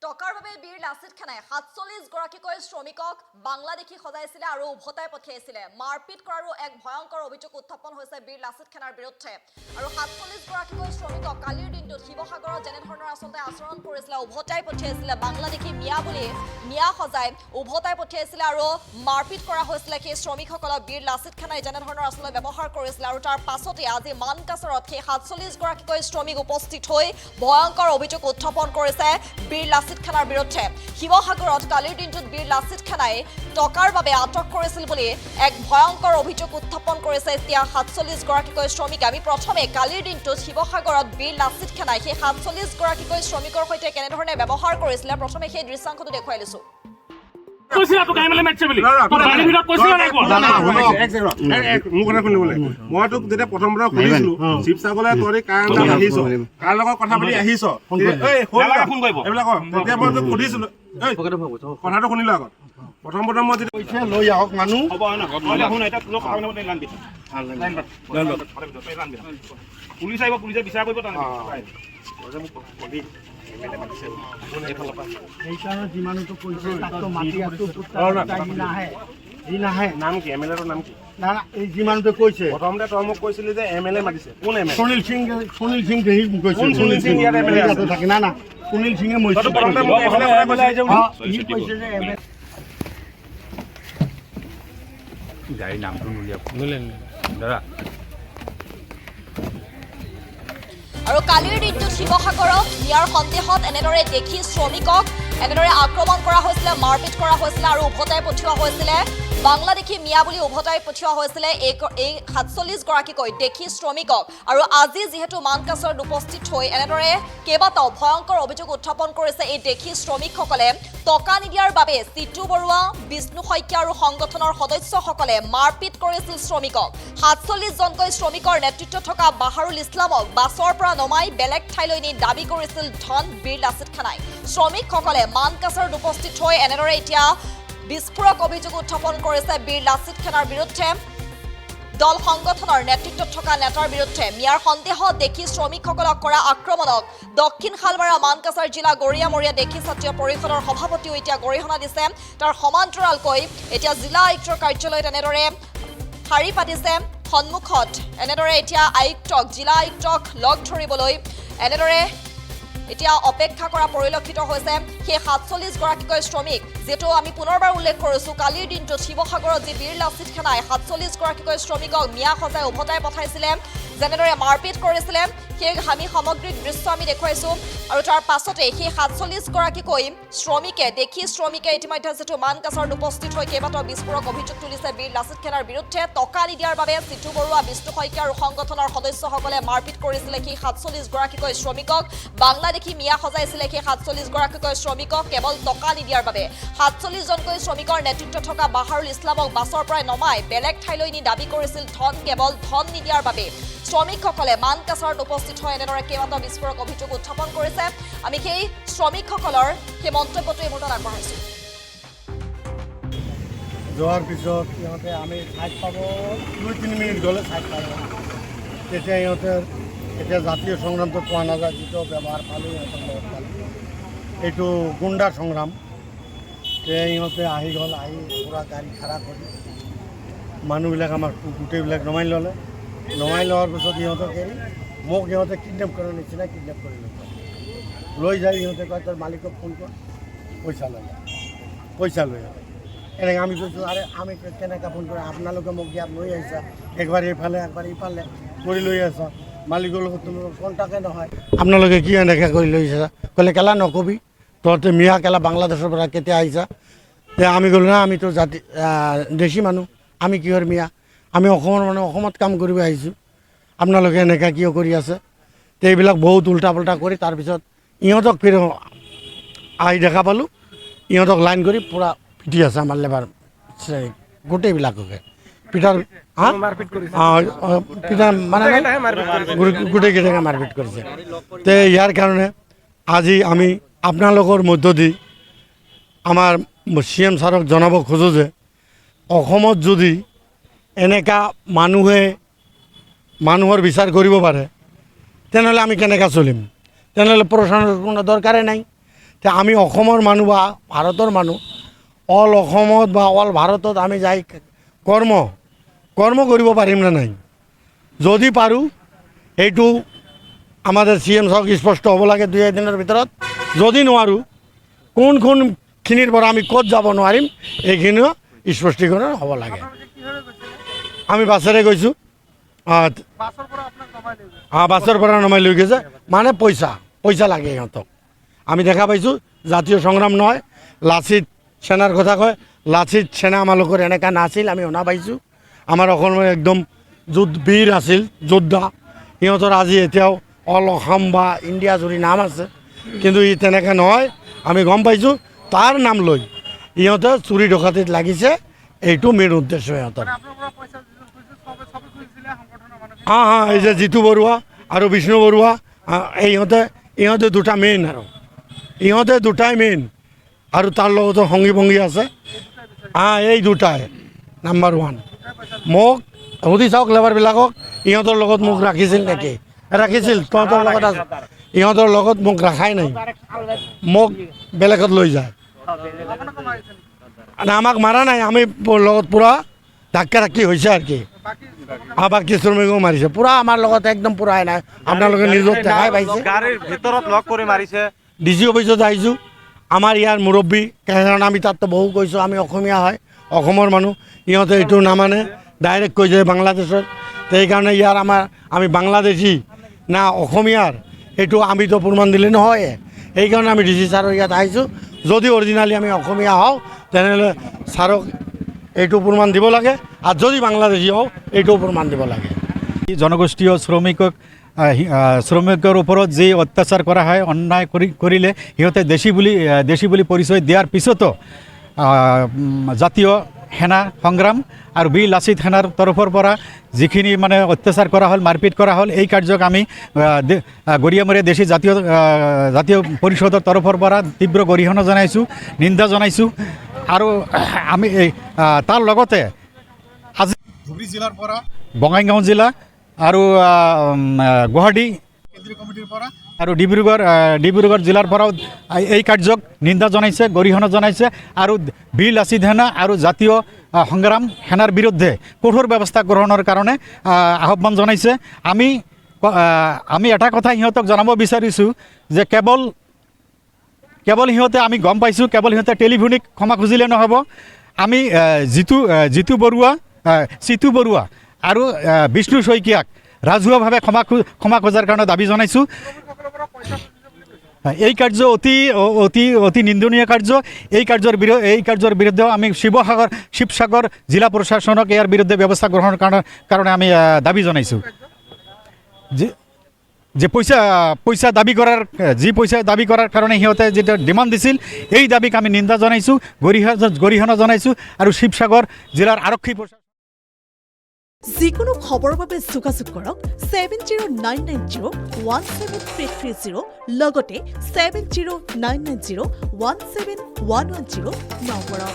টকাৰ বাবে বীৰ লাচিত খানাই ৪৭ গৰাকীকৈ শ্ৰমিকক বাংলাদেশী সজাইছিলে আৰু উভতাই পঠিয়াইছিলে। মাৰপিট কৰাৰো এক ভয়ংকৰ অভিযোগ উত্থাপন হৈছে বীৰ লাচিত খানাৰ বিৰুদ্ধে। আৰু ৪৭ গৰাকীকৈ শ্ৰমিকক কালিৰ দিনটোত শিৱসাগৰত যেনেধৰণৰ আচলতে আচৰণ কৰিছিলে, উভতাই পঠিয়াইছিলে বাংলাদেশী মিয়া বুলি মিয়া সজাই উভতাই পঠিয়াইছিলে আৰু মাৰপিট কৰা হৈছিলে সেই শ্ৰমিকসকলক বীৰ লাচিত খানাই যেনেধৰণৰ আচলতে ব্যৱহাৰ কৰিছিলে। আৰু তাৰ পাছতে আজি মানকাছাৰত সেই ৪৭ গৰাকীকৈ শ্ৰমিক উপস্থিত হৈ ভয়ংকৰ অভিযোগ উত্থাপন কৰিছে বীৰ লাচিত খানাৰ বিৰুদ্ধে। শিৱসাগৰত কালিৰ দিনটোত বীৰ লাচিত খানাই টকাৰ বাবে আটক কৰিছিল বুলি এক ভয়ংকৰ অভিযোগ উত্থাপন কৰিছে এতিয়া ৪৭ গৰাকীকৈ শ্ৰমিক। আমি প্ৰথমে কালিৰ দিনটোত শিৱসাগৰত বীৰ লাচিত খানাই সেই ৪৭ গৰাকীকৈ শ্ৰমিকৰ সৈতে কেনেধৰণে ব্যৱহাৰ কৰিছিলে প্ৰথমে সেই দৃশ্যাংশটো দেখুৱাই লৈছো। মই তোক যেতিয়া প্ৰথম সুধিছিলো শিৱসাগৰলৈ তই কাৰ আহিছ, কাৰ লগত কথা পাতি আহিছ, এইবিলাক তেতিয়া মই তোক সুধিছিলো কথাটো শুনিলো আগত। প্ৰথম মই যেতিয়া লৈ আহক মানুহ পুলিচ আহিব, পুলিচে বিচাৰ কৰিব। নাম কি এমএলএৰ নাম কি? যিমানটো কৈছে প্ৰথমতে তই মোক কৈছিলি যে এমএলএ মাতিছে। কোন এমএলএ? সুনীল সিং কৈছে। সুনীল সিং ইয়াত এমএলএ আছে থাকে না সুনীল সিঙে গাড়ীৰ নামটো দাদা। আৰু কালিৰ দিনটোত শিৱসাগৰত নিয়াৰ সন্দেহত এনেদৰে দেখি শ্ৰমিকক এনেদৰে আক্ৰমণ কৰা হৈছিলে, মাৰপিট কৰা হৈছিলে আৰু উভতাই পঠিওৱা হৈছিলে বাংলাদেশী মিয়া বুলি উভতাই পঠিওৱা হৈছিলে এই ৪৭ গৰাকীকৈ দেখি শ্ৰমিকক। আৰু আজি যিহেতু মানকাছাৰত উপস্থিত হৈ এনেদৰে কেইবাটাও ভয়ংকৰ অভিযোগ উত্থাপন কৰিছে এই দেখি শ্ৰমিকসকলে টকা নিদিয়াৰ বাবে চিটু বৰুৱা, বিষ্ণু শইকীয়া আৰু সংগঠনৰ সদস্যসকলে মাৰপিট কৰিছিল শ্ৰমিকক। ৪৭ জনকৈ শ্ৰমিকৰ নেতৃত্বত থকা বাহাৰুল ইছলামক বাছৰ পৰা নমাই বেলেগ ঠাইলৈ নি দাবী কৰিছিল ধন বীৰ লাচিত খানাই। শ্ৰমিকসকলে মানকাছাৰত উপস্থিত হৈ এনেদৰে এতিয়া বিস্ফোৰক অভিযোগ উত্থাপন কৰিছে বীৰ লাচিত খানাৰ বিৰুদ্ধে। দল সংগঠনৰ নেতৃত্বত থকা নেতাৰ বিৰুদ্ধে মিয়াৰ সন্দেহত দেখি শ্ৰমিকসকলক কৰা আক্ৰমণক দক্ষিণ শালমাৰা মানকাছাৰ জিলা গৰিয়ামৰীয়া দেখি ছাত্ৰীয় পৰিষদৰ সভাপতিও এতিয়া গৰিহণা দিছে। তাৰ সমান্তৰালকৈ এতিয়া জিলা আয়ুক্তৰ কাৰ্যালয়ত এনেদৰে শাৰী পাতিছে সন্মুখত এনেদৰে এতিয়া জিলা আয়ুক্তক লগ ধৰিবলৈ এনেদৰে এতিয়া অপেক্ষা কৰা পৰিলক্ষিত হৈছে সেই ৪৭ গৰাকীকৈ শ্ৰমিক। যিহেতু আমি পুনৰবাৰ উল্লেখ কৰিছো কালিৰ দিনটোত শিৱসাগৰত যি বীৰ লাচিত খানাই ৪৭ গৰাকীকৈ শ্ৰমিকক মিয়া সজাই উভতাই পঠাইছিলে, যেনেদৰে মাৰপিট কৰিছিলে সেই আমি সামগ্ৰিক দৃশ্য আমি দেখুৱাইছো। আৰু তাৰ পাছতে সেই ৪৭ গৰাকীকৈ শ্ৰমিকে ইতিমধ্যে যিটো মানকাছাৰত উপস্থিত হৈ কেইবাটাও বিস্ফোৰক অভিযোগ তুলিছে বীৰ লাচিত খানাৰ বিৰুদ্ধে। টকা নিদিয়াৰ বাবে চিটু বৰুৱা, বিষ্ণু শইকীয়া আৰু সংগঠনৰ সদস্যসকলে মাৰপিট কৰিছিলে সেই ৪৭ গৰাকীকৈ শ্ৰমিকক। বাংলাদেশী মিয়া সজাইছিলে সেই ৪৭ গৰাকীকৈ শ্ৰমিকক কেৱল টকা নিদিয়াৰ বাবে। ৪৭ জনকৈ শ্ৰমিকৰ নেতৃত্বত থকা বাহাৰুল ইছলামক বাছৰ পৰা নমাই বেলেগ ঠাইলৈ নি দাবী কৰিছিল ধন, কেৱল ধন নিদিয়াৰ বাবে। শ্ৰমিকসকলে মানকাছাৰত উপস্থিত হৈ এনেদৰে কেইবাটাও বিস্ফোৰক অভিযোগ উত্থাপন কৰিছে। আমি সেই শ্ৰমিকসকলৰ সেই মন্তব্যটো এই মুহূৰ্তত আগবঢ়াইছোঁ। যোৱাৰ পিছত সিহঁতে আমি ঠাইত পাব ২-৩ মিনিট গ'লে ঠাইত পাব। তেতিয়া এতিয়া জাতীয় সংগ্ৰামটো পোৱা নাযায়, যিটো ব্যৱহাৰ পালোঁ সিহঁতৰ লগত পালোঁ। এইটো গুণ্ডাৰ সংগ্ৰাম। সিহঁতে আহি গ'ল, আহি পূৰা গাড়ী খাৰা কৰি মানুহবিলাক আমাৰ গোটেইবিলাক নমাই ল'লে। নমাই লোৱাৰ পিছত সিহঁতক এৰি মোক সিহঁতে কিডনেপ কৰাৰ নিচিনা কিডনেপ কৰি লৈ যায়। সিহঁতে কয় তোৰ মালিকক ফোন কৰ, পইচা লৈ আহে। এনেকৈ আমি কৈছোঁ আৰে আমি কেনেকৈ ফোন কৰোঁ, আপোনালোকে মোক ইয়াত লৈ আহিছা, একবাৰ এইফালে একবাৰ ইফালে কৰি লৈ আছা, মালিকৰ লগত তোমাৰ কণ্টেক্টে নহয়, আপোনালোকে কি এনেকৈ কৰি লৈ আহিছা? ক'লে কেলা নকবি, তহঁতে মিয়া কেলা বাংলাদেশৰ পৰা কেতিয়া আহিছা? তে আমি ক'লোঁ না আমিতো দেশী মানুহ, আমি কিহৰ মিয়া, আমি অসমৰ মানুহ, অসমত কাম কৰিব আহিছোঁ, আপোনালোকে এনেকৈ কিয় কৰি আছে? তো এইবিলাক বহুত উল্টা পুল্টা কৰি তাৰপিছত ইহঁতক ফিৰ আহি দেখা পালোঁ, ইহঁতক লাইন কৰি পূৰা পিটি আছে আমাৰ লেবাৰ গোটেইবিলাককে পিটাৰ মানে গোটেইকেইটাকে মাৰপিট কৰিছে। তো ইয়াৰ কাৰণে আজি আমি আপোনালোকৰ মধ্য দি আমাৰ CM ছাৰক জনাব খোজোঁ যে অসমত যদি এনেকা মানুহৰ বিচাৰ কৰিব পাৰে তেনেহ'লে আমি কেনেকৈ চলিম? তেনেহ'লে প্ৰশাসনৰ কোনো দৰকাৰে নাই। তে আমি অসমৰ মানুহ বা ভাৰতৰ মানুহ অল অসমত বা অল ভাৰতত আমি যাই কৰ্ম কৰিব পাৰিম নে নাই যদি পাৰোঁ এইটো আমাদেৰ CM সাহেব স্পষ্ট হ'ব লাগে 2 দিনৰ ভিতৰত যদি নোৱাৰোঁ কোনখিনিৰ পৰা আমি ক'ত যাব নোৱাৰিম এইখিনিও স্পষ্টীকৰণ হ'ব লাগে আমি বাছেৰে গৈছোঁ বাছৰ পৰা নমাই লৈ গৈছে মানে পইচা লাগে সিহঁতক আমি দেখা পাইছোঁ জাতীয় সংগ্ৰাম নহয় লাচিত সেনাৰ কথা কয় লাচিত সেনা আমালোকৰ এনেকুৱা নাছিল আমি শুনা পাইছোঁ আমাৰ অসমৰ একদম বীৰ আছিল যোদ্ধা সিহঁতৰ আজি এতিয়াও অল অসম বা ইণ্ডিয়া জুৰি নাম আছে কিন্তু ই তেনেকৈ নহয় আমি গম পাইছোঁ তাৰ নাম লৈ ইহঁতে চুৰি ডকাতিত লাগিছে এইটো মেইন উদ্দেশ্য সিহঁতৰ এই যে জিতু বৰুৱা আৰু বিষ্ণু বৰুৱা ইহঁতে দুটা মেইন আৰু ইহঁতে দুটাই মেইন আৰু তাৰ লগতো সংগী ভংগী আছে এই দুটাই নাম্বাৰ 1 মোক সুধি চাওক লেবাৰবিলাকক ইহঁতৰ লগত মোক ৰাখিছিল নেকি ৰাখিছিল তহঁতৰ লগত আছে ইহঁতৰ লগত মোক ৰাখাই নাই মোক বেলেগত লৈ যায় আমাক মাৰা নাই আমি লগত পূৰা ধাক্কা ধাক্কি হৈছে আৰু কি বাকী শ্ৰমিকো মাৰিছে পূৰা আমাৰ লগত একদম পূৰা নাই আপোনালোকে নিজত দেখাই পাইছে গাড়ীৰ ভিতৰত লগ কৰি মাৰিছে DC অফিচত আহিছোঁ আমাৰ ইয়াৰ মুৰব্বী কাৰণ আমি তাততো বহু কৈছোঁ আমি অসমীয়া হয় অসমৰ মানুহ ইহঁতে এইটো নামানে ডাইৰেক্ট কৈ যায় বাংলাদেশত সেইকাৰণে ইয়াৰ আমি বাংলাদেশী না অসমীয়াৰ এইটো আমিতো প্ৰমাণ দিলে নহয় সেইকাৰণে আমি DC ছাৰৰ ইয়াত আহিছোঁ যদি অৰিজিনেলি আমি অসমীয়া হওঁ তেনেহ'লে ছাৰক এইটো প্ৰমাণ দিব লাগে আৰু যদি বাংলাদেশী হওঁ এইটোও প্ৰমাণ দিব লাগে জনগোষ্ঠীয় শ্ৰমিকৰ ওপৰত যি অত্যাচাৰ কৰা হয় অন্যায় কৰিলে সিহঁতে দেশী বুলি পৰিচয় দিয়াৰ পিছতো জাতীয় সেনা সংগ্ৰাম আৰু বীৰ লাচিত সেনাৰ তৰফৰ পৰা যিখিনি মানে অত্যাচাৰ কৰা হ'ল মাৰপিট কৰা হ'ল এই কাৰ্যক আমি গৰিয়ামৰীয়া দেশী জাতীয় পৰিষদৰ তৰফৰ পৰা তীব্ৰ গৰিহণা জনাইছোঁ নিন্দা জনাইছোঁ আৰু আমি তাৰ লগতে আজি ধুবুৰী জিলাৰ পৰা বঙাইগাঁও জিলা আৰু গুৱাহাটী কেন্দ্ৰীয় কমিটিৰ পৰা আৰু ডিব্ৰুগড় জিলাৰ পৰাও এই কাৰ্যক নিন্দা জনাইছে গৰিহণা জনাইছে আৰু বীৰ লাচিত সেনা আৰু জাতীয় সংগ্ৰাম সেনাৰ বিৰুদ্ধে কঠোৰ ব্যৱস্থা গ্ৰহণৰ কাৰণে আহ্বান জনাইছে আমি এটা কথা সিহঁতক জনাব বিচাৰিছোঁ যে কেৱল সিহঁতে আমি গম পাইছোঁ কেৱল সিহঁতে টেলিফোনিক ক্ষমা খুজিলে নহ'ব আমি জিতু বৰুৱা আৰু বিষ্ণু শইকীয়াক ৰাজহুৱাভাৱে ক্ষমা খোজাৰ কাৰণে দাবী জনাইছোঁ এই কাৰ্য অতি নিন্দনীয় কাৰ্য এই কাৰ্যৰ বিৰুদ্ধে আমি শিৱসাগৰ জিলা প্ৰশাসনক ইয়াৰ বিৰুদ্ধে ব্যৱস্থা গ্ৰহণৰ কাৰণে আমি দাবী জনাইছোঁ যে পইচা দাবী কৰাৰ কাৰণে সিহঁতে যেটা ডিমাণ্ড দিছিল এই দাবীক আমি নিন্দা জনাইছোঁ গৰিহণা জনাইছোঁ আৰু শিৱসাগৰ জিলাৰ আৰক্ষী যিকোনো খবৰৰ বাবে যোগাযোগ কৰক 7099017330 লগতে 7099017110 নম্বৰত।